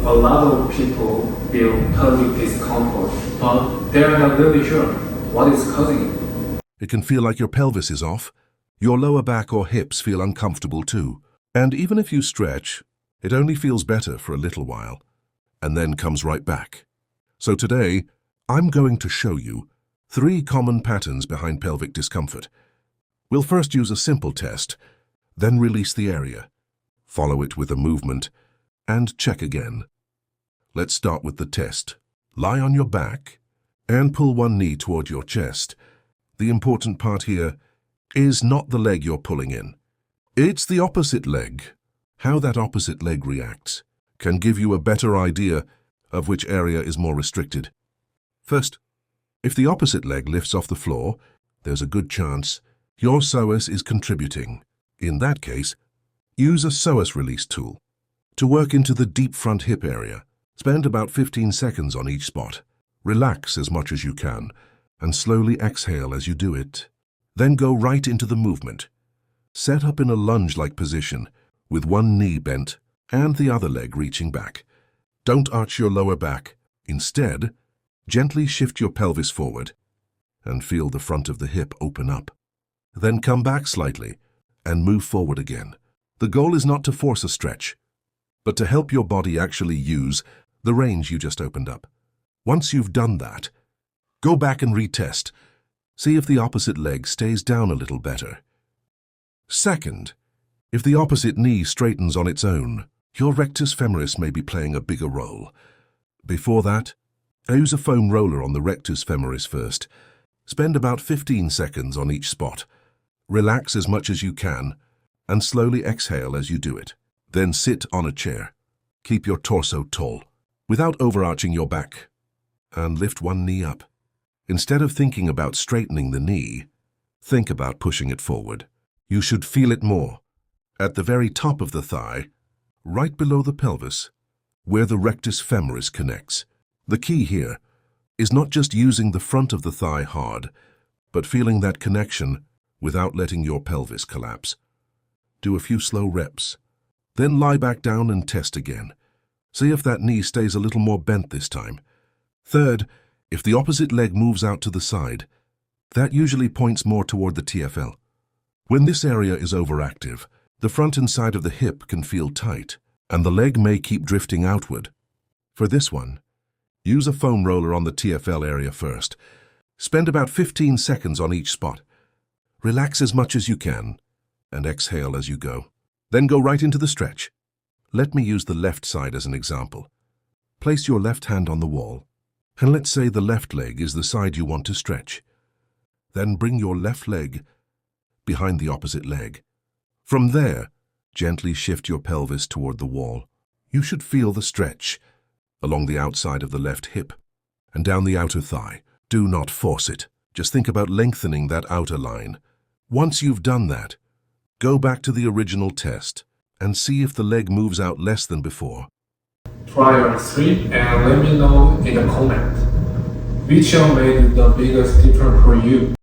A lot of people feel pelvic discomfort, but they're not really sure what is causing it. It can feel like your pelvis is off. Your lower back or hips feel uncomfortable too. And even if you stretch, it only feels better for a little while, and then comes right back. So today, I'm going to show you 3 common patterns behind pelvic discomfort. We'll first use a simple test, then release the area, follow it with a movement, and check again. Let's start with the test. Lie on your back and pull one knee toward your chest. The important part here is not the leg you're pulling in. It's the opposite leg. How that opposite leg reacts can give you a better idea of which area is more restricted. First, if the opposite leg lifts off the floor, there's a good chance your psoas is contributing. In that case, use a psoas release tool to work into the deep front hip area. Spend about 15 seconds on each spot. Relax as much as you can and slowly exhale as you do it. Then go right into the movement. Set up in a lunge-like position with one knee bent and the other leg reaching back. Don't arch your lower back. Instead, gently shift your pelvis forward and feel the front of the hip open up. Then come back slightly and move forward again. The goal is not to force a stretch, but to help your body actually use the range you just opened up. Once you've done that, go back and retest. See if the opposite leg stays down a little better. Second, if the opposite knee straightens on its own, your rectus femoris may be playing a bigger role. Before that, use a foam roller on the rectus femoris first. Spend about 15 seconds on each spot. Relax as much as you can and slowly exhale as you do it. Then sit on a chair. Keep your torso tall without overarching your back and lift one knee up. Instead of thinking about straightening the knee, think about pushing it forward. You should feel it more at the very top of the thigh, right below the pelvis, where the rectus femoris connects. The key here is not just using the front of the thigh hard, but feeling that connection without letting your pelvis collapse. Do a few slow reps, then lie back down and test again. See if that knee stays a little more bent this time. Third, if the opposite leg moves out to the side, that usually points more toward the TFL. When this area is overactive, the front and side of the hip can feel tight, and the leg may keep drifting outward. For this one, use a foam roller on the TFL area first. Spend about 15 seconds on each spot. Relax as much as you can, and exhale as you go. Then go right into the stretch. Let me use the left side as an example. Place your left hand on the wall, and let's say the left leg is the side you want to stretch. Then bring your left leg behind the opposite leg. From there, gently shift your pelvis toward the wall. You should feel the stretch along the outside of the left hip and down the outer thigh. Do not force it. Just think about lengthening that outer line. Once you've done that, go back to the original test and see if the leg moves out less than before. Try all 3 and let me know in the comment which one made the biggest difference for you.